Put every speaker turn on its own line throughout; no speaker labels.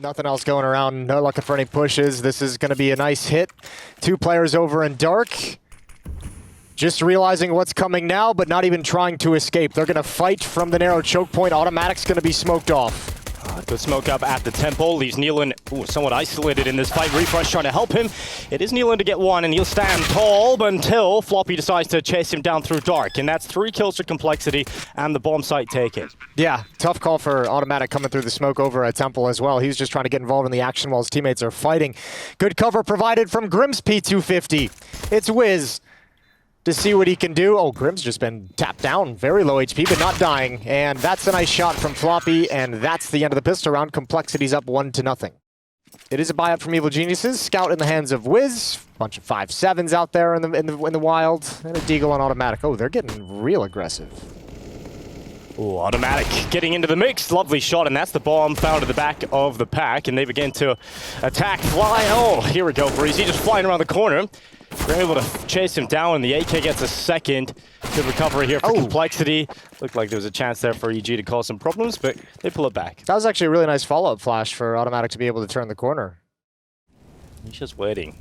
Nothing else going around. No looking for any pushes. This is going to be a nice hit. 2 players over in dark. Just realizing what's coming now, but not even trying to escape. They're going to fight from the narrow choke point. Automatic's going to be smoked off.
Good smoke up at the temple. Leaves Nealon somewhat isolated in this fight. Refresh trying to help him. It is Nealon to get one, and he'll stand tall but until Floppy decides to chase him down through dark. And that's 3 kills for Complexity and the bomb site taken. Yeah,
tough call for Automatic coming through the smoke over at temple as well. He's just trying to get involved in the action while his teammates are fighting. Good cover provided from Grim's P250. It's Wiz to see what he can do. Oh, Grim's just been tapped down. Very low HP, but not dying. And that's a nice shot from Floppy, and that's the end of the pistol round. Complexity's up 1-0. It is a buyout from Evil Geniuses. Scout in the hands of Wiz. Bunch of 5-7s out there in the wild. And a Deagle on Automatic. Oh, they're getting real aggressive.
Ooh, Automatic getting into the mix. Lovely shot, and that's the bomb found at the back of the pack. And they begin to attack. Fly. Oh, here we go, Breezy. Just flying around the corner. They're able to chase him down, and the AK gets a second. Good recovery here for Complexity. Looked like there was a chance there for EG to cause some problems, but they pull it back.
That was actually a really nice follow-up flash for Automatic to be able to turn the corner.
He's just waiting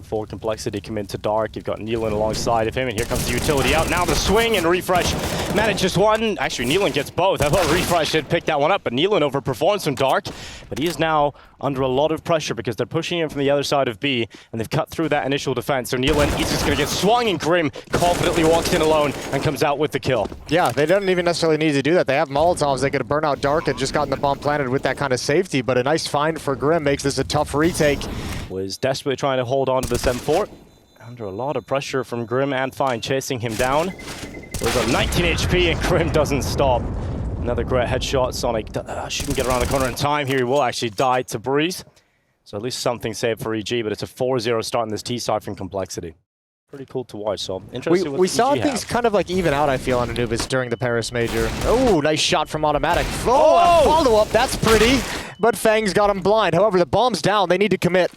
for Complexity to come into dark. You've got Nealon alongside of him, and here comes the utility out. Now the swing, and Refresh manages one. Actually, Nealon gets both. I thought Refresh had picked that one up, but Nealon overperforms from dark. But he is now under a lot of pressure because they're pushing him from the other side of B, and they've cut through that initial defense. So Nealon is just going to get swung, and Grim confidently walks in alone and comes out with the kill.
Yeah, they don't even necessarily need to do that. They have Molotovs. They could burn out dark and just gotten the bomb planted with that kind of safety, but a nice find for Grim makes this a tough retake.
Was desperately trying to hold on to the 7-4. Under a lot of pressure from Grim and Fine chasing him down. There's a 19 HP and Grim doesn't stop. Another great headshot. Sonic shouldn't get around the corner in time. Here he will actually die to Breeze. So at least something saved for EG, but it's a 4-0 start in this T side from Complexity. Pretty cool to watch, so interesting.
We saw things kind of like even out, I feel, on Anubis during the Paris Major. Oh, nice shot from Automatic. Oh, a follow-up, that's pretty. But Fang's got him blind. However, the bomb's down. They need to commit.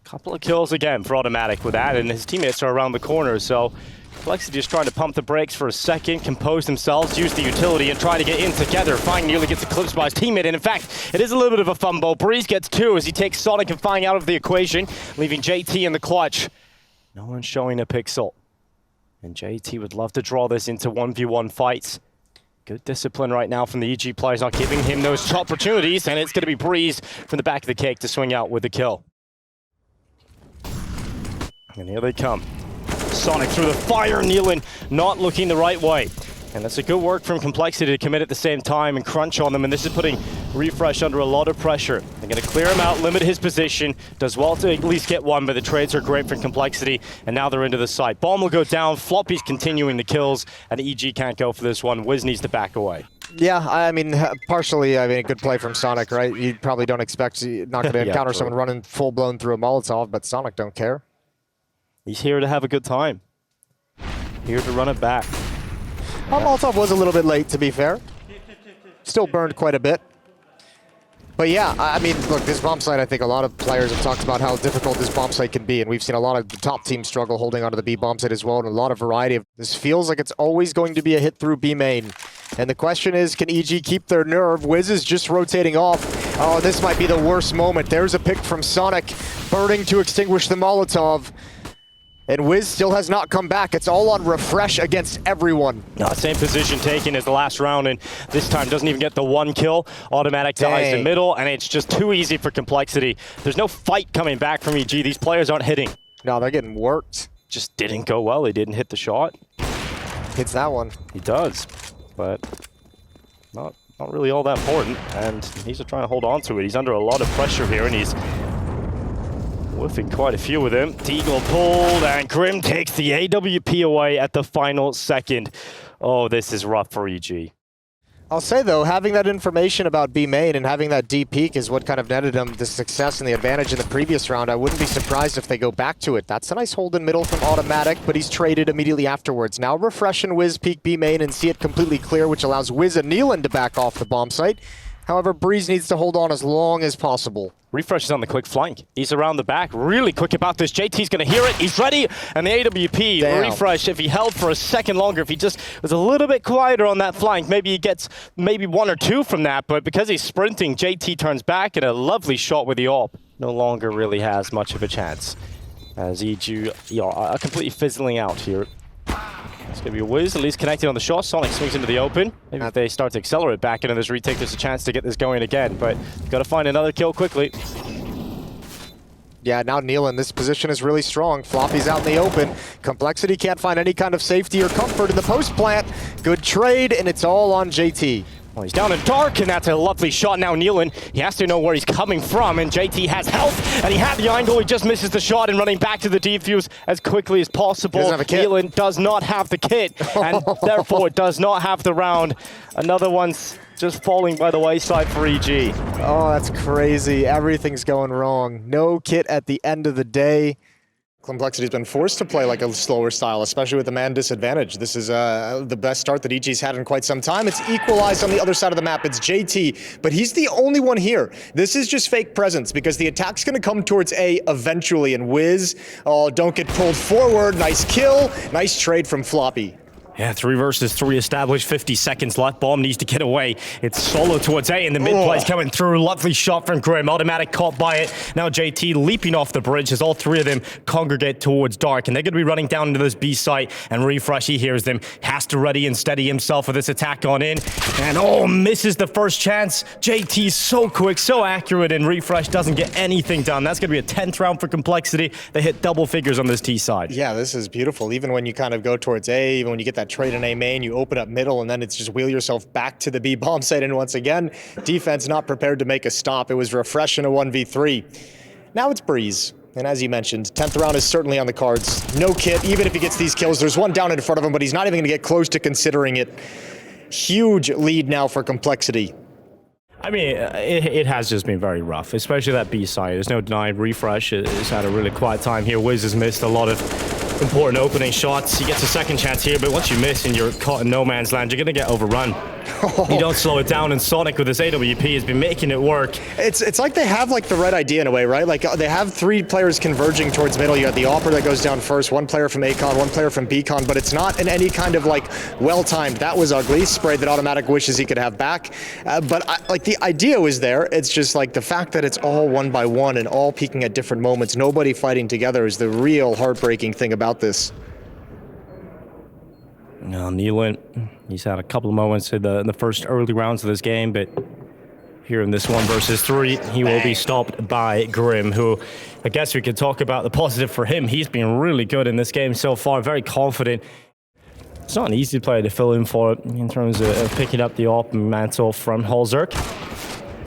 Couple of kills again for Automatic with that, and his teammates are around the corner, so Complexity is trying to pump the brakes for a second, compose themselves, use the utility, and try to get in together. Fine nearly gets eclipsed by his teammate, and in fact, it is a little bit of a fumble. Breeze gets 2 as he takes Sonic and Fine out of the equation, leaving JT in the clutch. No one's showing a pixel, and JT would love to draw this into 1v1 fights. Good discipline right now from the EG players, not giving him those opportunities, and it's going to be Breeze from the back of the cake to swing out with the kill. And here they come. Sonic through the fire, Nealon not looking the right way. And that's a good work from Complexity to commit at the same time and crunch on them, and this is putting Refresh under a lot of pressure. They're going to clear him out, limit his position, does well to at least get one, but the trades are great from Complexity, and now they're into the site. Bomb will go down, Floppy's continuing the kills, and EG can't go for this one. Wiz needs to back away.
Yeah, I mean, partially, a good play from Sonic, right? You probably don't expect, not going to encounter someone running full-blown through a Molotov, but Sonic don't care.
He's here to have a good time. Here to run it back.
Molotov was a little bit late, to be fair. Still burned quite a bit. But yeah, I mean, look, this bomb site, I think a lot of players have talked about how difficult this bomb site can be, and we've seen a lot of the top teams struggle holding onto the B bomb site as well, and a lot of variety of this feels like it's always going to be a hit through B main. And the question is, can EG keep their nerve? Wiz is just rotating off. Oh, this might be the worst moment. There's a pick from Sonic, burning to extinguish the Molotov. And Wiz still has not come back. It's all on Refresh against everyone.
No, same position taken as the last round, and this time doesn't even get the 1 kill. Automatic dies in middle, and it's just too easy for Complexity. There's no fight coming back from EG. These players aren't hitting.
No, they're getting worked.
Just didn't go well. He didn't hit the shot.
Hits that one.
He does, but not really all that important, and he's just trying to hold on to it. He's under a lot of pressure here, and he's whiffing quite a few with him. Deagle pulled, and Grim takes the AWP away at the final second. Oh, this is rough for EG.
I'll say, though, having that information about B main and having that D peak is what kind of netted them the success and the advantage in the previous round. I wouldn't be surprised if they go back to it. That's a nice hold in middle from Automatic, but he's traded immediately afterwards. Now Refresh and Wiz peek B main and see it completely clear, which allows Wiz and Nealon to back off the bomb site. However, Breeze needs to hold on as long as possible.
Refresh is on the quick flank. He's around the back, really quick about this. JT's going to hear it. He's ready. And the AWP, Refresh, if he held for a second longer, if he just was a little bit quieter on that flank, maybe he gets maybe 1 or 2 from that. But because he's sprinting, JT turns back and a lovely shot with the AWP. No longer really has much of a chance. As EG are completely fizzling out here. It's going to be Wiz, at least connected on the shot. Sonic swings into the open. Maybe if they start to accelerate back into this retake, there's a chance to get this going again. But got to find another kill quickly.
Yeah, now Neil in this position is really strong. Floppy's out in the open. Complexity can't find any kind of safety or comfort in the post plant. Good trade, and it's all on JT.
Well, he's down in dark, and that's a lovely shot now, Nealon. He has to know where he's coming from, and JT has health, and he had the angle. He just misses the shot and running back to the defuse as quickly as possible. Nealon does not have the kit, and therefore does not have the round. Another one's just falling by the wayside for EG.
Oh, that's crazy. Everything's going wrong. No kit at the end of the day. Complexity's been forced to play like a slower style, especially with the man disadvantage. This is the best start that EG's had in quite some time. It's equalized on the other side of the map. It's JT, but he's the only one here. This is just fake presence because the attack's going to come towards A eventually. And Wiz, oh, don't get pulled forward. Nice kill. Nice trade from Floppy.
Yeah, 3 versus 3 established, 50 seconds left. Bomb needs to get away. It's solo towards A, and the mid-play's coming through. Lovely shot from Grim. Automatic caught by it. Now JT leaping off the bridge as all 3 of them congregate towards Dark, and they're going to be running down into this B site, and Refresh, he hears them. Has to ready and steady himself for this attack on in, and oh, misses the first chance. JT's so quick, so accurate, and Refresh doesn't get anything done. That's going to be a 10th round for Complexity. They hit double figures on this T side.
Yeah, this is beautiful. Even when you kind of go towards A, even when you get that trade in A main, you open up middle, and then it's just wheel yourself back to the B bomb site, and once again, defense not prepared to make a stop. It was Refresh in a 1v3. Now it's Breeze, and as you mentioned, 10th round is certainly on the cards. No kit, even if he gets these kills. There's one down in front of him, but he's not even going to get close to considering it. Huge lead now for Complexity.
I mean, it has just been very rough, especially that B side. There's no denying Refresh has had a really quiet time here. Wiz has missed a lot of important opening shots. He gets a second chance here, but once you miss and you're caught in no man's land, you're going to get overrun. You don't slow it down, and Sonic with his AWP has been making it work.
It's like they have like the right idea in a way, right? Like they have 3 players converging towards middle. You got the Opera that goes down first, 1 player from A-Con, 1 player from B-Con, but it's not in any kind of like well-timed. That was ugly. Sprayed that automatic wishes he could have back. Like the idea was there. It's just like the fact that it's all 1 by 1 and all peaking at different moments, nobody fighting together is the real heartbreaking thing about this.
Now, Nealon, he's had a couple of moments in the first early rounds of this game, but here in this 1 versus 3, he will be stopped by Grim, who I guess we could talk about the positive for him. He's been really good in this game so far, very confident. It's not an easy player to fill in for in terms of picking up the AWP mantle from Holzerk.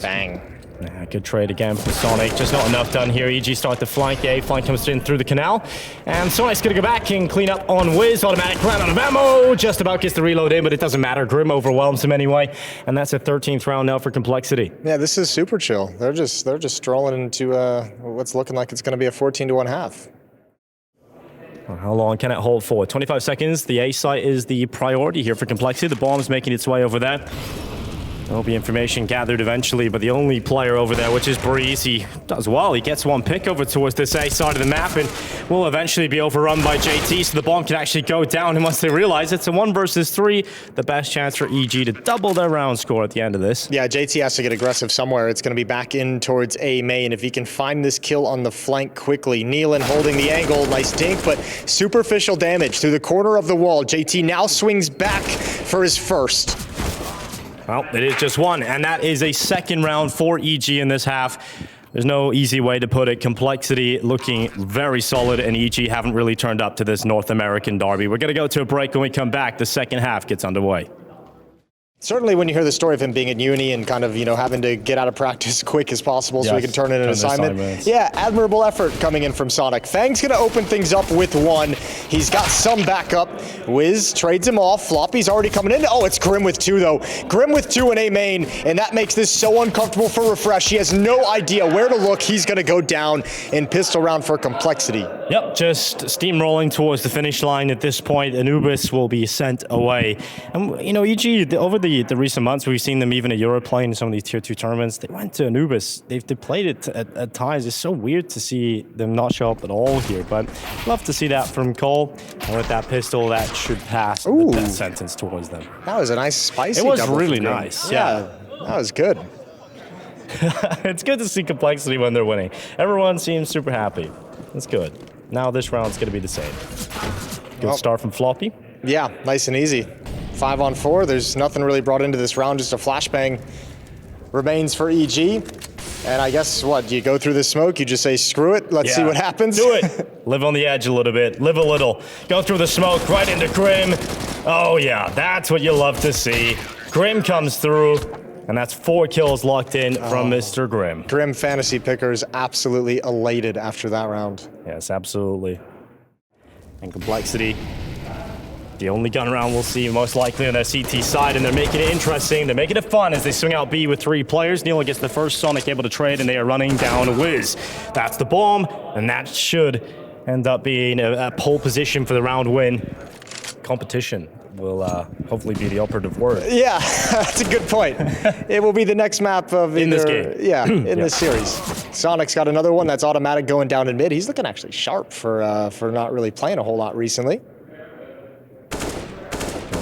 Bang.
Yeah, good trade again from Sonic. Just not enough done here. EG start to flank. The A flank comes in through the canal. And Sonic's going to go back and clean up on Wiz. Automatic ran out of ammo. Just about gets the reload in, but it doesn't matter. Grim overwhelms him anyway. And that's a 13th round now for Complexity.
Yeah, this is super chill. They're just strolling into what's looking like it's going to be a 14-1 half.
How long can it hold for? 25 seconds. The A site is the priority here for Complexity. The bomb's making its way over there. There'll be information gathered eventually, but the only player over there, which is Breeze, he does well. He gets 1 pick over towards this A side of the map and will eventually be overrun by JT, so the bomb can actually go down. And once they realize it's a 1 versus 3, the best chance for EG to double their round score at the end of this.
Yeah, JT has to get aggressive somewhere. It's going to be back in towards A main. If he can find this kill on the flank quickly. Nealon holding the angle. Nice dink, but superficial damage through the corner of the wall. JT now swings back for his first.
Well, it is just 1, and that is a 2nd round for EG in this half. There's no easy way to put it. Complexity looking very solid, and EG haven't really turned up to this North American derby. We're going to go to a break. When we come back, the second half gets underway.
Certainly when you hear the story of him being at uni and kind of, having to get out of practice quick as possible so he can turn in an assignment. Yeah, admirable effort coming in from Sonic. Fang's going to open things up with 1. He's got some backup. Wiz trades him off. Floppy's already coming in. Oh, it's Grim with 2, though. Grim with 2 in A main, and that makes this so uncomfortable for Refresh. He has no idea where to look. He's going to go down in pistol round for Complexity.
Yep, just steamrolling towards the finish line at this point. Anubis will be sent away. And, you know, EG, over the recent months, we've seen them even at Europe playing in some of these Tier 2 tournaments. They went to Anubis. They played it at times. It's so weird to see them not show up at all here. But love to see that from Cole. And with that pistol, that should pass the death sentence towards them.
That was a nice spicy
It was
double
really
for Grim.
nice, yeah.
That was good.
It's good to see Complexity when they're winning. Everyone seems super happy. That's good. Now this round's going to be the same. Good start from Floppy.
Yeah, nice and easy. 5 on 4. There's nothing really brought into this round. Just a flashbang remains for EG. And I guess, what, you go through the smoke, you just say, screw it, let's see what happens.
Do it. Live on the edge a little bit. Live a little. Go through the smoke right into Grim. Oh, yeah, that's what you love to see. Grim comes through. And that's 4 kills locked in from Mr. Grim.
Grim fantasy pickers absolutely elated after that round.
Yes, absolutely. And Complexity, the only gun round we'll see most likely on their CT side, and they're making it interesting. They're making it fun as they swing out B with 3 players. Neil gets the first Sonic able to trade, and they are running down Wiz. That's the bomb, and that should end up being a pole position for the round win. Competition will hopefully be the operative word.
Yeah, that's a good point. It will be the next map of
in this game.
Yeah, in this series. Sonic's got another one that's automatic going down in mid. He's looking actually sharp for not really playing a whole lot recently.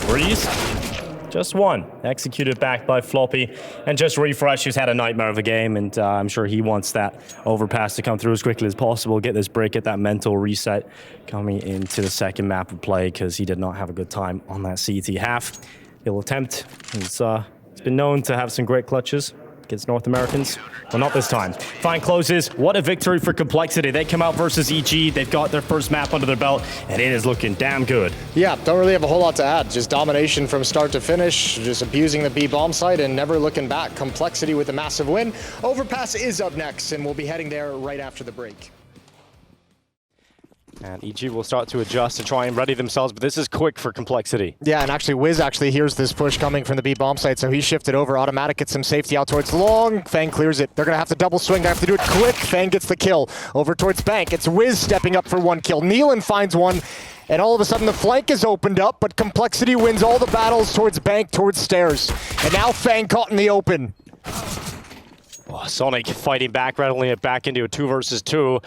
Breeze. Just one. Executed back by Floppy. And just Refresh, who's had a nightmare of a game, and I'm sure he wants that overpass to come through as quickly as possible, get this break, get that mental reset coming into the second map of play, because he did not have a good time on that CT half. He'll attempt. He's been known to have some great clutches against North Americans. Well, not this time. Fine closes. What a victory for Complexity. They come out versus EG. They've got their first map under their belt, and it is looking damn good.
Yeah, don't really have a whole lot to add. Just domination from start to finish, just abusing the B bomb site and never looking back. Complexity with a massive win. Overpass is up next, and we'll be heading there right after the break.
And EG will start to adjust and try and ready themselves, but this is quick for Complexity.
Yeah, and actually Wiz actually hears this push coming from the B bomb site, so he shifted over. Automatic gets some safety out towards long. Fang clears it. They're going to have to double swing. They have to do it quick. Fang gets the kill. Over towards Bank. It's Wiz stepping up for 1 kill. Nealon finds one, and all of a sudden the flank is opened up, but Complexity wins all the battles towards Bank, towards stairs. And now Fang caught in the open.
Oh, Sonic fighting back, rattling it back into a 2 versus 2.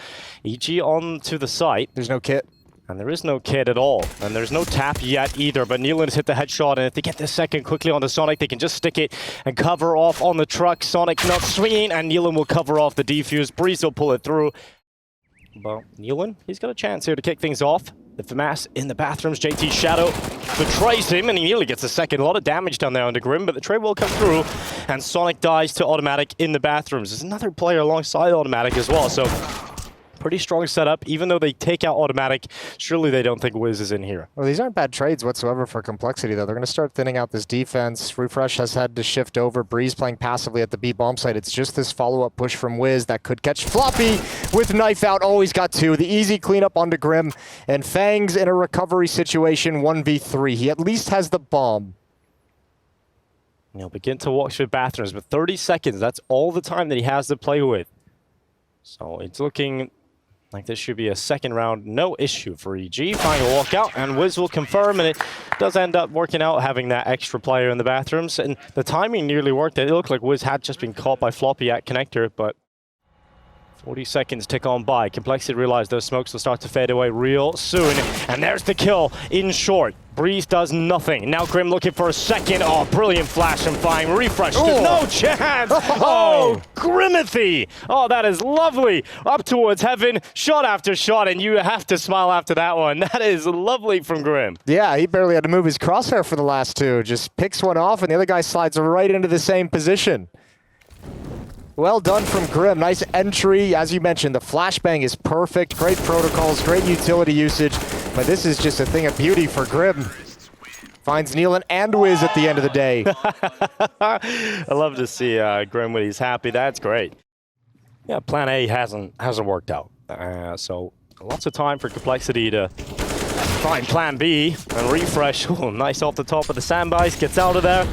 EG on to the site.
There's no kit.
And there is no kit at all. And there's no tap yet either, but Nealon has hit the headshot, and if they get this second quickly onto Sonic, they can just stick it and cover off on the truck. Sonic not swinging, and Nealon will cover off the defuse. Breeze will pull it through. But Nealon, he's got a chance here to kick things off. The FAMAS in the bathrooms. JT Shadow betrays him, and he nearly gets a second. A lot of damage down there onto Grim, but the trade will come through, and Sonic dies to Automatic in the bathrooms. There's another player alongside Automatic as well, so pretty strong setup. Even though they take out Automatic, surely they don't think Wiz is in here.
Well, these aren't bad trades whatsoever for Complexity, though. They're going to start thinning out this defense. Refresh has had to shift over. Breeze playing passively at the B bomb site. It's just this follow-up push from Wiz that could catch Floppy with knife out. Oh, he's got 2. The easy cleanup onto Grim. And Fang's in a recovery situation, 1v3. He at least has the bomb.
He'll begin to walk through bathrooms, but 30 seconds, that's all the time that he has to play with. So it's looking like this should be a second round, no issue for EG. Final walkout, and Wiz will confirm, and it does end up working out having that extra player in the bathrooms. And the timing nearly worked. It looked like Wiz had just been caught by Floppy at connector, but 40 seconds tick on by. Complexity realized those smokes will start to fade away real soon. And there's the kill in short. Breeze does nothing. Now Grim looking for a second. Oh, brilliant flash from Fine. Refresh. No chance. Oh, Grimithy. Oh, that is lovely. Up towards heaven. Shot after shot, and you have to smile after that one. That is lovely from Grim.
Yeah, he barely had to move his crosshair for the last 2. Just picks one off, and the other guy slides right into the same position. Well done from Grim. Nice entry. As you mentioned, the flashbang is perfect. Great protocols, great utility usage. But this is just a thing of beauty for Grim. Finds Nealon and Wiz at the end of the day.
I love to see Grim when he's happy. That's great. Yeah, plan A hasn't worked out. So lots of time for Complexity to find plan B and Refresh. Ooh, nice off the top of the sandbags. Gets out of there.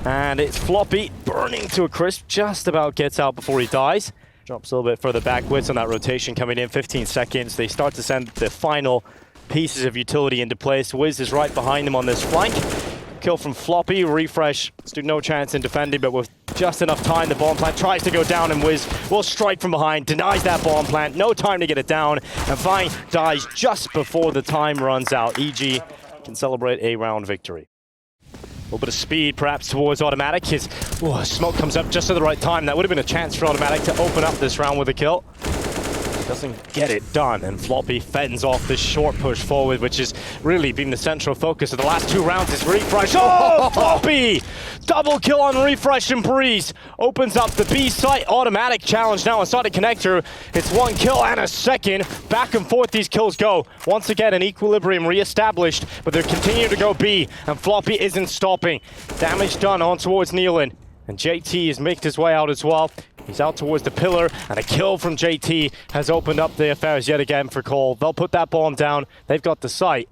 And it's Floppy burning to a crisp, just about gets out before he dies. Drops a little bit further backwards on that rotation coming in. 15 seconds. They start to send the final pieces of utility into place. Wiz is right behind him on this flank. Kill from Floppy. Refresh. Stood no chance in defending, but with just enough time, the bomb plant tries to go down, and Wiz will strike from behind, denies that bomb plant. No time to get it down, and Fine dies just before the time runs out. EG can celebrate a round victory. A little bit of speed, perhaps, towards Automatic. His smoke comes up just at the right time. That would have been a chance for Automatic to open up this round with a kill. Doesn't get it done, and Floppy fends off this short push forward, which has really been the central focus of the last 2 rounds. Is Refresh. Oh, Floppy! Double kill on Refresh, and Breeze opens up the B site. Automatic challenge now inside the connector. It's 1 kill and a second. Back and forth these kills go. Once again, an equilibrium reestablished, but they're continuing to go B, and Floppy isn't stopping. Damage done on towards Nealon, and JT has made his way out as well. He's out towards the pillar, and a kill from JT has opened up the affairs yet again for Cole. They'll put that bomb down. They've got the site.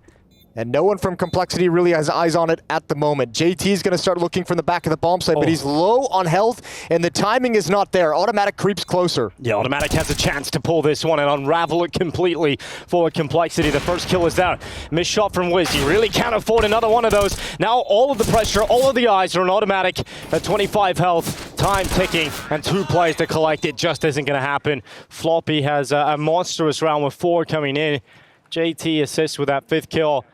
And no one from Complexity really has eyes on it at the moment. JT's going to start looking from the back of the bomb site, but he's low on health, and the timing is not there. Automatic creeps closer.
Yeah, Automatic has a chance to pull this one and unravel it completely for Complexity. The first kill is there. Missed shot from Wiz. He really can't afford another one of those. Now all of the pressure, all of the eyes are on Automatic at 25 health. Time ticking, and 2 plays to collect. It just isn't going to happen. Floppy has a monstrous round with 4 coming in. JT assists with that 5th kill.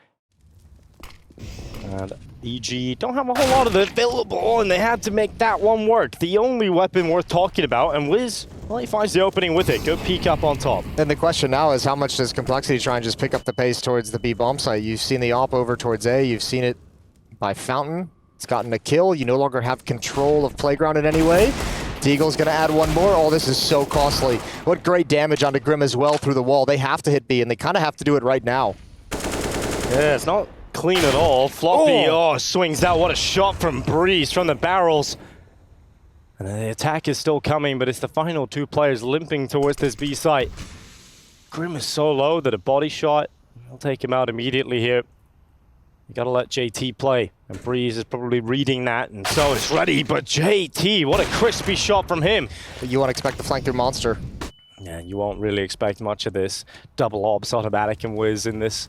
And EG don't have a whole lot of it available, and they had to make that one work. The only weapon worth talking about, and Wiz, well, he finds the opening with it. Good peek up on top.
And the question now is, how much does Complexity try and just pick up the pace towards the B bomb site? You've seen the op over towards A. You've seen it by Fountain. It's gotten a kill. You no longer have control of Playground in any way. Deagle's going to add 1 more. Oh, this is so costly. What great damage onto Grim as well through the wall. They have to hit B, and they kind of have to do it right now.
Yeah, it's not clean at all. Floppy, swings out. What a shot from Breeze from the barrels. And the attack is still coming, but it's the final 2 players limping towards this B site. Grim is so low that a body shot will take him out immediately here. You gotta let JT play. And Breeze is probably reading that, and so it's ready. But JT, what a crispy shot from him.
You won't expect the flank through Monster.
Yeah, you won't really expect much of this. Double ops, Automatic and Wiz in this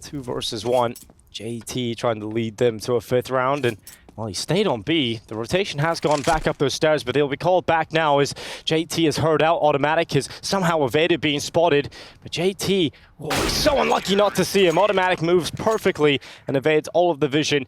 2 versus 1. JT trying to lead them to a 5th round, and well, he stayed on B. The rotation has gone back up those stairs, but they'll be called back now as JT is heard out. Automatic has somehow evaded being spotted, but JT, he's so unlucky not to see him. Automatic moves perfectly and evades all of the vision.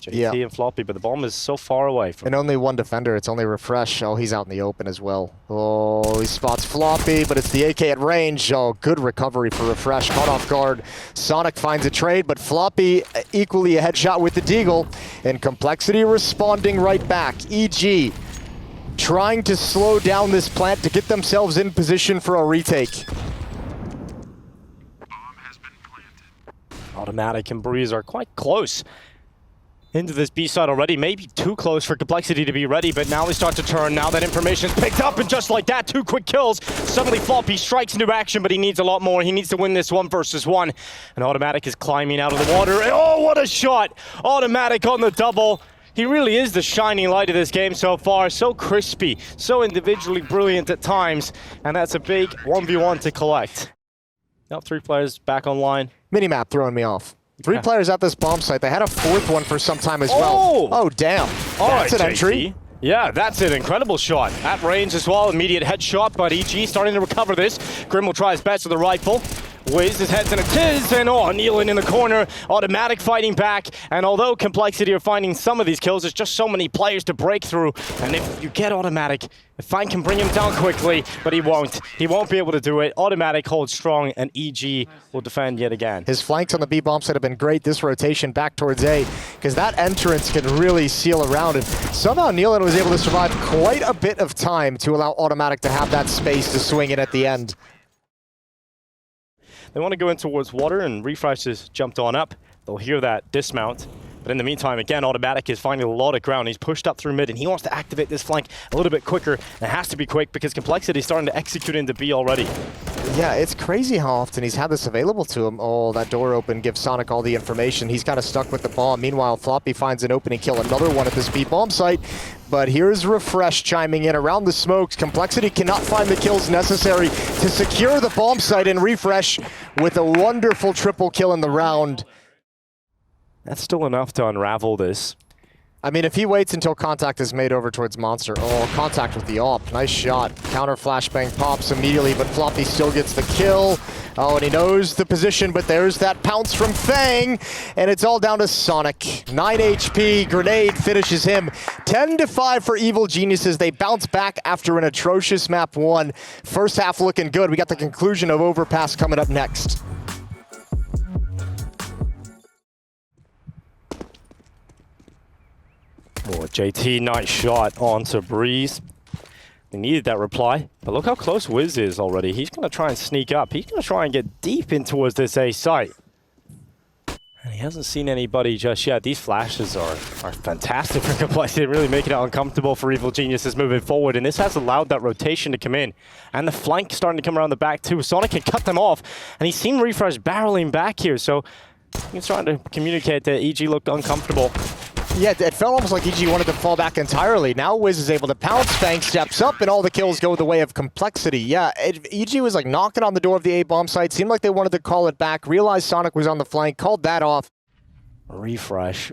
JT and Floppy, but the bomb is so far away from
and only 1 defender. It's only Refresh. Oh, he's out in the open as well. Oh, he spots Floppy, but it's the AK at range. Oh, good recovery for Refresh. Caught off guard. Sonic finds a trade, but Floppy equally a headshot with the Deagle. And Complexity responding right back. EG trying to slow down this plant to get themselves in position for a retake.
Automatic and Breeze are quite close into this B side already, maybe too close for Complexity to be ready, but now they start to turn. Now that information's picked up, and just like that, 2 quick kills. Suddenly Floppy strikes into action, but he needs a lot more. He needs to win this 1 versus 1. And Automatic is climbing out of the water. And oh, what a shot! Automatic on the double. He really is the shining light of this game so far. So crispy, so individually brilliant at times, and that's a big 1v1 to collect. Now 3 players back online.
Minimap throwing me off. 3 players at this bomb site. They had a 4th one for some time as well. Oh, damn. That's an entry.
Yeah, that's an incredible shot. At range as well, immediate headshot, but EG starting to recover this. Grim will try his best with the rifle. Wiz his head's in a tiz, and Nealon in the corner. Automatic fighting back, and although Complexity are finding some of these kills, there's just so many players to break through. And if you get Automatic, if Fine can bring him down quickly, but he won't. He won't be able to do it. Automatic holds strong, and EG will defend yet again.
His flanks on the B bomb site have been great. This rotation back towards A, because that entrance can really seal around it. Somehow Nealon was able to survive quite a bit of time to allow Automatic to have that space to swing in at the end.
They want to go in towards water, and Refresh has jumped on up. They'll hear that dismount. But in the meantime, again, Automatic is finding a lot of ground. He's pushed up through mid, and he wants to activate this flank a little bit quicker. And it has to be quick because Complexity is starting to execute into B already.
Yeah, it's crazy how often he's had this available to him. Oh, that door open gives Sonic all the information. He's kind of stuck with the bomb. Meanwhile, Floppy finds an opening kill, another one at this B bomb site. But here's Refresh chiming in around the smokes. Complexity cannot find the kills necessary to secure the bomb site, and Refresh with a wonderful triple kill in the round.
That's still enough to unravel this.
I mean, if he waits until contact is made over towards Monster. Oh, contact with the AWP. Nice shot. Counter flashbang pops immediately, but Floppy still gets the kill. Oh, and he knows the position, but there's that pounce from Fang, and it's all down to Sonic. 9 HP, grenade finishes him. 10-5 for Evil Geniuses. They bounce back after an atrocious map 1. First half looking good. We got the conclusion of Overpass coming up next.
Oh, JT, nice shot onto Breeze. They needed that reply, but look how close Wiz is already. He's going to try and sneak up. He's going to try and get deep in towards this A site. And he hasn't seen anybody just yet. These flashes are fantastic for Complexity, really making it uncomfortable for Evil Geniuses moving forward. And this has allowed that rotation to come in. And the flank starting to come around the back too. Sonic can cut them off. And he's seen Refresh barreling back here. So he's trying to communicate that EG looked uncomfortable.
Yeah, it felt almost like EG wanted to fall back entirely. Now Wiz is able to pounce, Fang steps up, and all the kills go the way of Complexity. Yeah, EG was like knocking on the door of the A-bomb site, seemed like they wanted to call it back, realized Sonic was on the flank, called that off.
Refresh.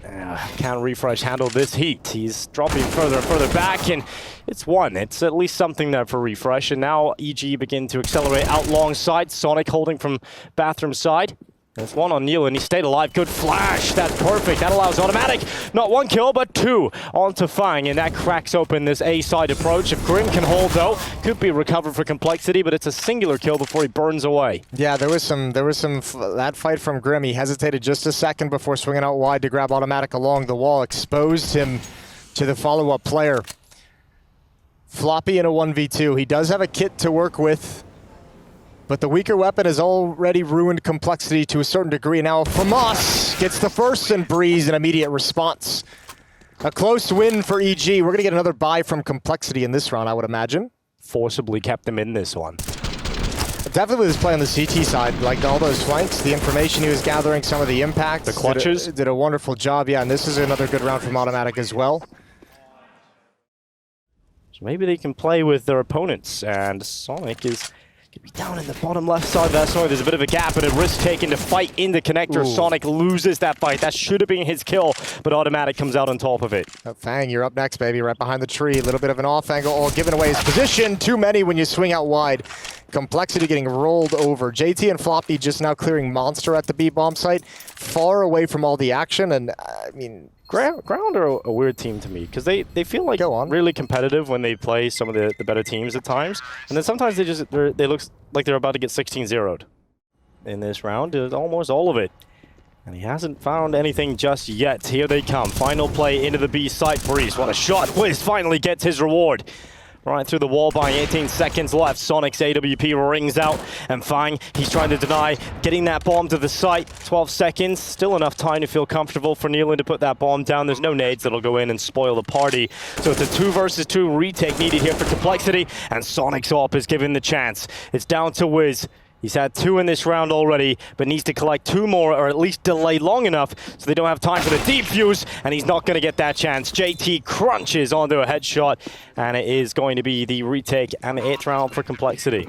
Can Refresh handle this heat? He's dropping further and further back, and it's one. It's at least something there for Refresh, and now EG begin to accelerate out long side. Sonic holding from bathroom side. There's one on Neil, and he stayed alive. Good flash. That's perfect. That allows automatic. Not one kill, but two onto Fang, and that cracks open this A-side approach. If Grim can hold, though, could be recovered for Complexity, but it's a singular kill before he burns away.
Yeah, there was some that fight from Grim. He hesitated just a second before swinging out wide to grab automatic along the wall, exposed him to the follow-up player. Floppy in a 1v2. He does have a kit to work with, but the weaker weapon has already ruined Complexity to a certain degree. Now Famas gets the first, and Breeze an immediate response. A close win for EG. We're going to get another buy from Complexity in this round, I would imagine.
Forcibly kept them in this one.
Definitely was play on the CT side, like all those flanks, the information he was gathering, some of the impact.
The clutches.
Did a wonderful job, yeah, and this is another good round from automatic as well.
So maybe they can play with their opponents, and Sonic is down in the bottom left side there. Sorry, there's a bit of a gap and a risk taken to fight in the connector. Ooh. Sonic loses that fight. That should have been his kill, but automatic comes out on top of it.
Fang, you're up next, baby. Right behind the tree. A little bit of an off angle. Oh, giving away his position. Too many when you swing out wide. Complexity getting rolled over. JT and Floppy just now clearing Monster at the B bomb site, far away from all the action. And I mean,
Ground are a weird team to me because they feel like really competitive when they play some of the better teams at times, and then sometimes they look like they're about to get 16-0'd. In this round, almost all of it. And he hasn't found anything just yet. Here they come. Final play into the B site. Breeze, what a shot. Wiz finally gets his reward. Right through the wall by 18 seconds left. Sonic's AWP rings out, and Fang, he's trying to deny getting that bomb to the site. 12 seconds, still enough time to feel comfortable for Nealon to put that bomb down. There's no nades that'll go in and spoil the party. So it's a 2 versus 2 retake needed here for Complexity, and Sonic's AWP is given the chance. It's down to Wiz. He's had 2 in this round already, but needs to collect 2 more, or at least delay long enough so they don't have time for the defuse, and he's not going to get that chance. JT crunches onto a headshot, and it is going to be the retake and the 8th round for Complexity.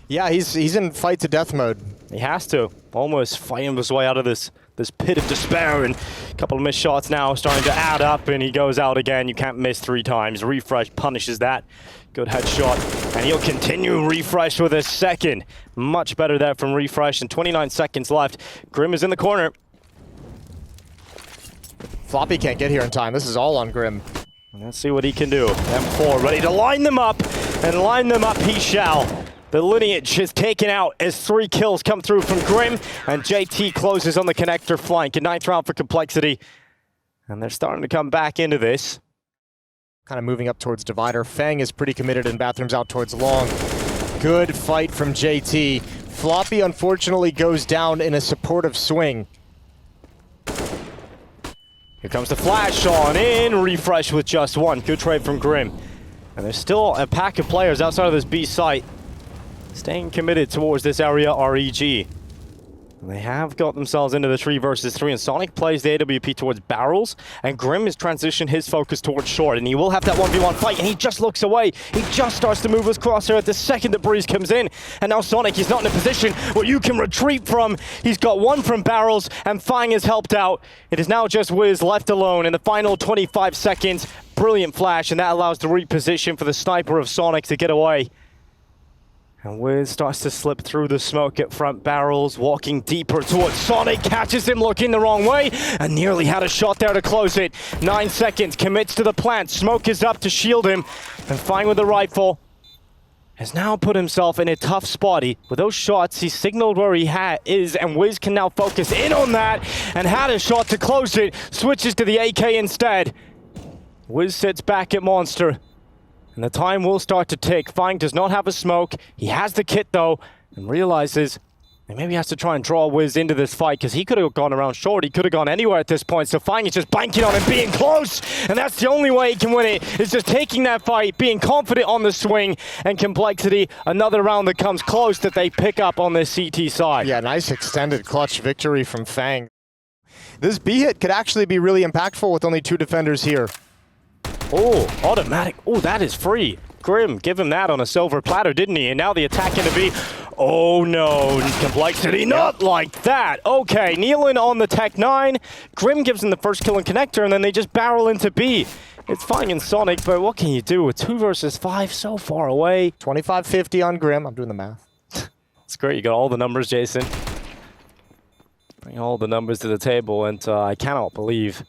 Yeah, he's in fight to death mode.
He has to. Almost fighting his way out of this pit of despair, and a couple of missed shots now starting to add up, and he goes out again. You can't miss 3 times. Refresh punishes that. Good headshot, and he'll continue. Refresh with a second. Much better there from Refresh, and 29 seconds left. Grim is in the corner.
Floppy can't get here in time. This is all on Grim.
Let's see what he can do. M4 ready to line them up, and line them up he shall. The lineage is taken out as 3 kills come through from Grim, and JT closes on the connector flank. A 9th round for Complexity, and they're starting to come back into this.
Kind of moving up towards Divider. Fang is pretty committed, and Bathrooms out towards Long. Good fight from JT. Floppy unfortunately goes down in a supportive swing.
Here comes the flash on in. Refresh with just 1. Good trade from Grim. And there's still a pack of players outside of this B site. staying committed towards this area, REG. And they have got themselves into the 3 versus 3, and Sonic plays the AWP towards barrels, and Grim has transitioned his focus towards short, and he will have that 1v1 fight, and he just looks away. He just starts to move his crosshair at the second that Breeze comes in, and now Sonic, he's not in a position where you can retreat from. He's got one from barrels, and Fang has helped out. It is now just Wiz left alone in the final 25 seconds. Brilliant flash, and that allows the reposition for the sniper of Sonic to get away. And Wiz starts to slip through the smoke at front barrels, walking deeper towards Sonic, catches him looking the wrong way, and nearly had a shot there to close it. 9 seconds, commits to the plant, smoke is up to shield him, and Fang with the rifle has now put himself in a tough spot. With those shots, he signaled where he is, and Wiz can now focus in on that, and had a shot to close it, switches to the AK instead. Wiz sits back at Monster. And the time will start to tick. Fang does not have a smoke. He has the kit though, and realizes that maybe he has to try and draw Wiz into this fight, because he could have gone around short. He could have gone anywhere at this point. So Fang is just banking on him being close, and that's the only way he can win it, is just taking that fight, being confident on the swing, and Complexity, another round that comes close that they pick up on this CT side.
Yeah, nice extended clutch victory from Fang. This B hit could actually be really impactful with only 2 defenders here.
Oh, automatic. Oh, that is free. Grim, give him that on a silver platter, didn't he? And now the attack into B. Oh no, Complexity, not like that. Okay, Nealon on the Tech 9. Grim gives him the first kill in connector, and then they just barrel into B. It's fine in Sonic, but what can you do with 2 versus 5 so far away?
25-50 on Grim. I'm doing the math.
It's great, you got all the numbers, Jason. Bring all the numbers to the table, and I cannot believe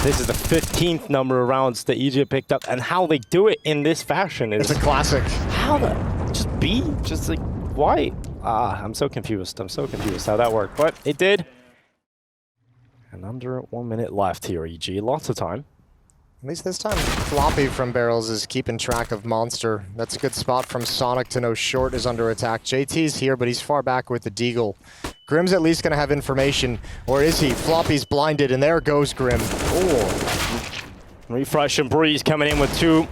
this is the 15th number of rounds that EG picked up, and how they do it in this fashion is...
It's a classic.
How the... Just B? Just like, why? I'm so confused. I'm so confused how that worked, but it did. And under 1 minute left here, EG. Lots of time.
At least this time, Floppy from Barrels is keeping track of Monster. That's a good spot from Sonic to know short is under attack. JT's here, but he's far back with the Deagle. Grim's at least going to have information, or is he? Floppy's blinded, and there goes Grim.
Oh. Refresh and Breeze coming in with 2.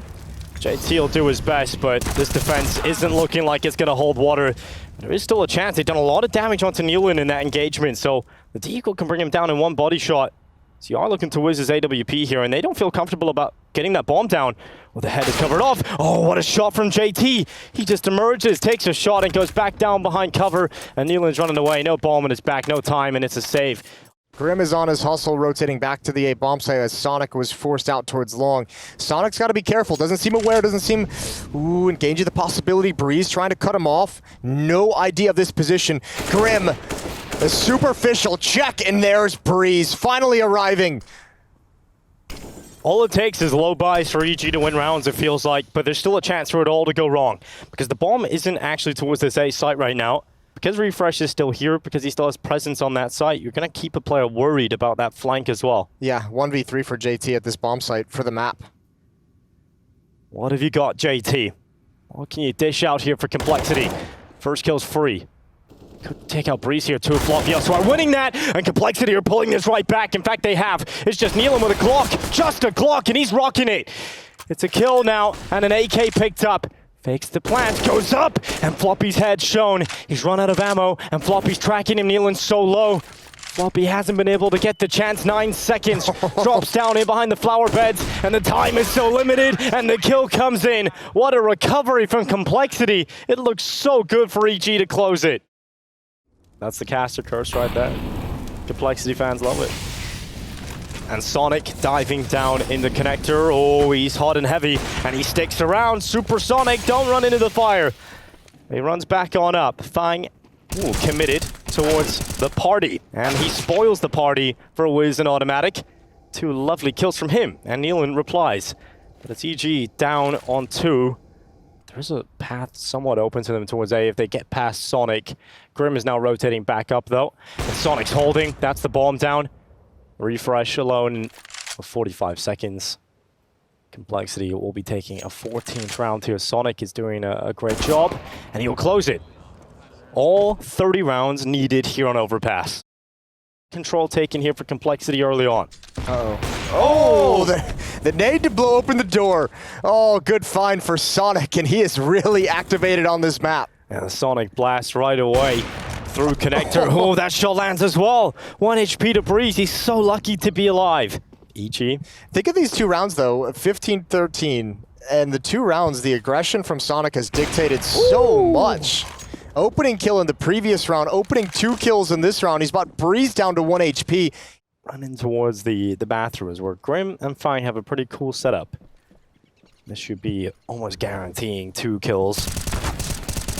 JT will do his best, but this defense isn't looking like it's going to hold water. There is still a chance. They've done a lot of damage onto Nealon in that engagement, so the Deagle can bring him down in 1 body shot. So you are looking to Wiz's AWP here, and they don't feel comfortable about getting that bomb down. Well, the head is covered off. Oh, what a shot from JT. He just emerges, takes a shot, and goes back down behind cover. And Nealon's running away. No bomb in his back, no time, and it's a save.
Grim is on his hustle, rotating back to the A bomb site as Sonic was forced out towards long. Sonic's got to be careful. Doesn't seem aware, doesn't seem... Ooh, engaging the possibility. Breeze trying to cut him off. No idea of this position. Grim, a superficial check, and there's Breeze finally arriving.
All it takes is low buys for EG to win rounds, it feels like, but there's still a chance for it all to go wrong, because the bomb isn't actually towards this A site right now. Because Refresh is still here, because he still has presence on that site, you're going to keep a player worried about that flank as well.
Yeah, 1v3 for JT at this bomb site for the map.
What have you got, JT? What can you dish out here for Complexity? First kill's free. Could take out Breeze here too. Floppy also are winning that, and Complexity are pulling this right back. In fact, they have. It's just Nealon with a Glock, just a Glock, and he's rocking it. It's a kill now, and an AK picked up. Fakes the plant, goes up, and Floppy's head shown. He's run out of ammo, and Floppy's tracking him. Nealon's so low. Floppy hasn't been able to get the chance. 9 seconds, drops down in behind the flower beds, and the time is so limited, and the kill comes in. What a recovery from Complexity. It looks so good for EG to close it. That's the caster curse right there. Complexity fans love it. And Sonic diving down in the connector. Oh, he's hot and heavy, and he sticks around. Supersonic, don't run into the fire. He runs back on up. Fang, committed towards the party. And he spoils the party for Wiz and Automatic. 2 lovely kills from him, and Nealon replies. But it's EG down on 2. There's a path somewhat open to them towards A if they get past Sonic. Grim is now rotating back up, though. And Sonic's holding. That's the bomb down. Refresh alone for 45 seconds. Complexity will be taking a 14th round here. Sonic is doing a great job, and he will close it. All 30 rounds needed here on Overpass. Control taken here for Complexity early on.
Uh-oh. Oh, the nade to blow open the door. Oh, good find for Sonic, and he is really activated on this map.
And the Sonic blast right away through connector. Oh, that shot lands as well. 1 HP to Breeze. He's so lucky to be alive. EG.
Think of these 2 rounds, though. 15-13. And the 2 rounds, the aggression from Sonic has dictated so much. Opening kill in the previous round, opening 2 kills in this round. He's brought Breeze down to 1 HP.
Running towards the bathrooms where Grim and Fine have a pretty cool setup. This should be almost guaranteeing 2 kills.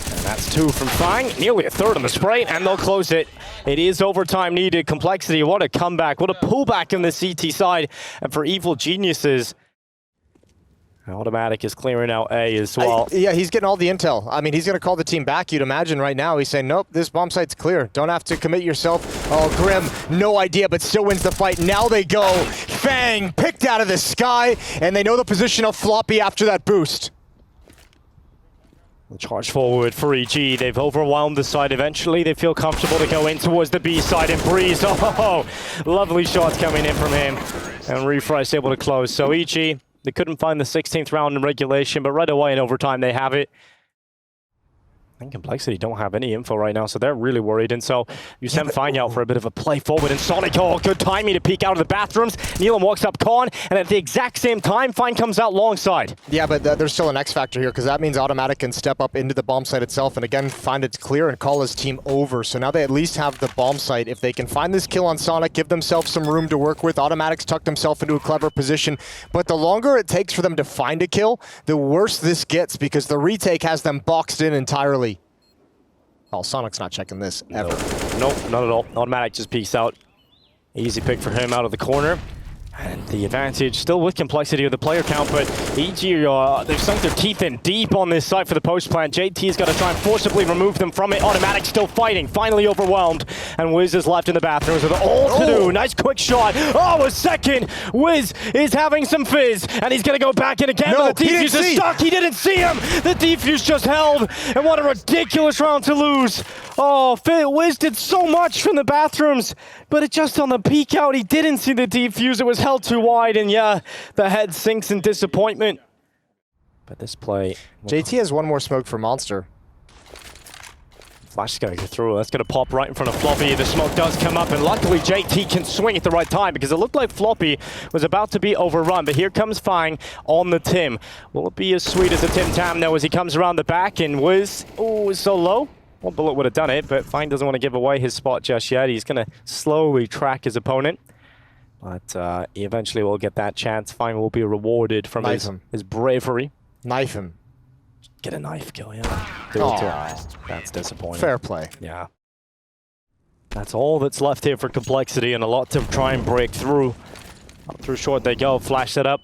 And that's 2 from Fine. Nearly a third on the spray, and they'll close it. It is overtime needed. Complexity, what a comeback. What a pullback on the CT side. And for Evil Geniuses, Automatic is clearing out A as well.
Yeah, he's getting all the intel. I mean, he's going to call the team back, you'd imagine right now. He's saying, nope, this bomb site's clear. Don't have to commit yourself. Oh, Grim, no idea, but still wins the fight. Now they go. Fang picked out of the sky, and they know the position of Floppy after that boost.
Charge forward for EG. They've overwhelmed the side eventually. They feel comfortable to go in towards the B side and Breeze. Oh, lovely shots coming in from him. And Refresh able to close. So EG, they couldn't find the 16th round in regulation, but right away in overtime they have it. I think Complexity don't have any info right now, so they're really worried. And so you send Fine out for a bit of a play forward. And Sonic, oh, good timing to peek out of the bathrooms. Nealon walks up Con, and at the exact same time, Fine comes out long side.
Yeah, but there's still an X factor here, because that means Automatic can step up into the bomb site itself and again find it's clear and call his team over. So now they at least have the bomb site. If they can find this kill on Sonic, give themselves some room to work with. Automatic's tucked himself into a clever position. But the longer it takes for them to find a kill, the worse this gets, because the retake has them boxed in entirely. Oh, Sonic's not checking this ever.
Nope, not at all. Automatic just peeks out. Easy pick for him out of the corner. And the advantage still with Complexity of the player count, but EG, they've sunk their teeth in deep on this site for the post plant. JT's got to try and forcibly remove them from it. Automatic still fighting, finally overwhelmed. And Wiz is left in the bathrooms with all to do. Nice quick shot. Oh, a second. Wiz is having some fizz, and he's going to go back in again.
No,
but the defuse is stuck. He didn't see him. The defuse just held. And what a ridiculous round to lose. Oh, Wiz did so much from the bathrooms, but it just on the peek out, he didn't see the defuse. It was held too wide, and yeah, the head sinks in disappointment. But this play...
JT has one more smoke for Monster.
Flash is going to go through. That's going to pop right in front of Floppy. The smoke does come up, and luckily JT can swing at the right time, because it looked like Floppy was about to be overrun. But here comes Fine on the Tim. Will it be as sweet as a Tim Tam, though, as he comes around the back, and Wiz, oh, is so low. One bullet would have done it, but Fine doesn't want to give away his spot just yet. He's going to slowly track his opponent. But he eventually will get that chance. Fine will be rewarded from his bravery.
Knife him.
Get a knife kill, yeah. That's disappointing.
Fair play.
Yeah. That's all that's left here for Complexity, and a lot to try and break through. Up through short they go. Flash setup.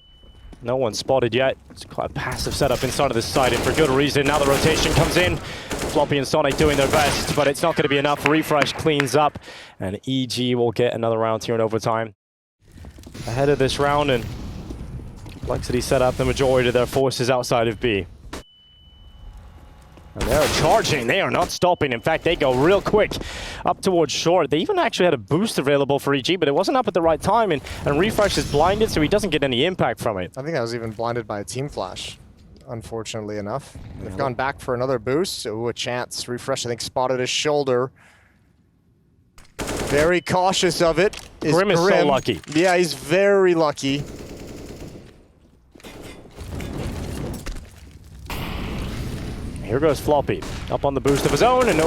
No one spotted yet. It's quite a passive setup inside of this side, and for good reason. Now the rotation comes in. Floppy and Sonic doing their best, but it's not going to be enough. Refresh cleans up, and EG will get another round here in overtime. Ahead of this round, and Complexity set up the majority of their forces outside of B. And they're charging. They are not stopping. In fact, they go real quick up towards short. They even actually had a boost available for EG, but it wasn't up at the right time, and Refresh is blinded, so he doesn't get any impact from it.
I think I was even blinded by a team flash, unfortunately enough. They've gone back for another boost. Ooh, a chance. Refresh, I think, spotted his shoulder. Very cautious of it.
Grim is so lucky.
Yeah, he's very lucky.
Here goes Floppy, up on the boost of his own, and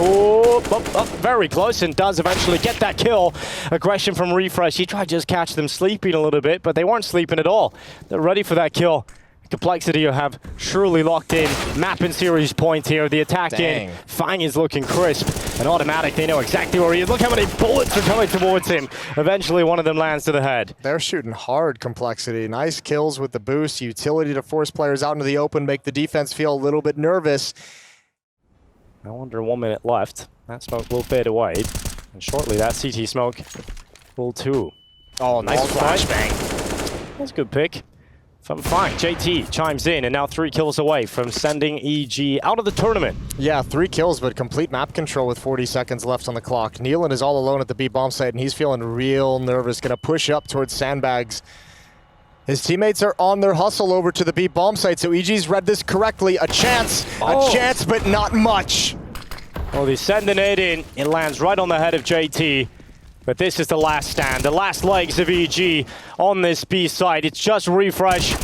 very close, and does eventually get that kill. Aggression from Refresh. He tried to just catch them sleeping a little bit, but they weren't sleeping at all. They're ready for that kill. Complexity have surely locked in. Map and series point here. The attack in. Fang is looking crisp. And Automatic, they know exactly where he is. Look how many bullets are coming towards him. Eventually, one of them lands to the head.
They're shooting hard, Complexity. Nice kills with the boost. Utility to force players out into the open, make the defense feel a little bit nervous.
Now under 1 minute left. That smoke will fade away. And shortly, that CT smoke will too.
Oh, nice flashbang.
That's a good pick. Fine, JT chimes in, and now 3 kills away from sending EG out of the tournament.
Yeah, 3 kills, but complete map control with 40 seconds left on the clock. Nealon is all alone at the B bomb site, and he's feeling real nervous. Going to push up towards sandbags. His teammates are on their hustle over to the B bomb site, so EG's read this correctly. A chance, but not much.
Well, they send the nade in. It lands right on the head of JT. But this is the last stand, the last legs of EG on this B side. It's just refresh.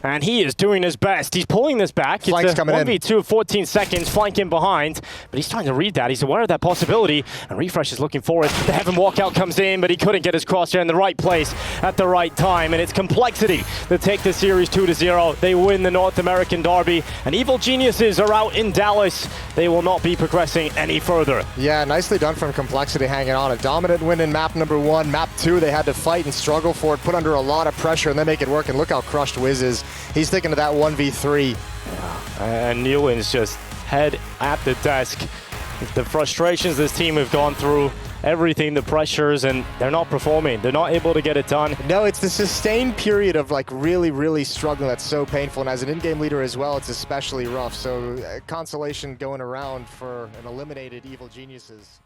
And he is doing his best. He's pulling this back.
Flank's
it's a
coming
1v2 of 14 seconds, flank in behind. But he's trying to read that. He's aware of that possibility. And Refresh is looking for it. The Heaven walkout comes in, but he couldn't get his crosshair in the right place at the right time. And it's Complexity that take the series 2-0. They win the North American Derby. And Evil Geniuses are out in Dallas. They will not be progressing any further.
Yeah, nicely done from Complexity hanging on. A dominant win in map number 1. Map 2, they had to fight and struggle for it, put under a lot of pressure, and then make it work. And look how crushed Wiz is. He's thinking of that 1v3.
And Newlands just head at the desk. The frustrations this team have gone through, everything, the pressures, and they're not performing. They're not able to get it done.
No, it's the sustained period of like really struggling that's so painful. And as an in-game leader as well, it's especially rough. So consolation going around for an eliminated Evil Geniuses.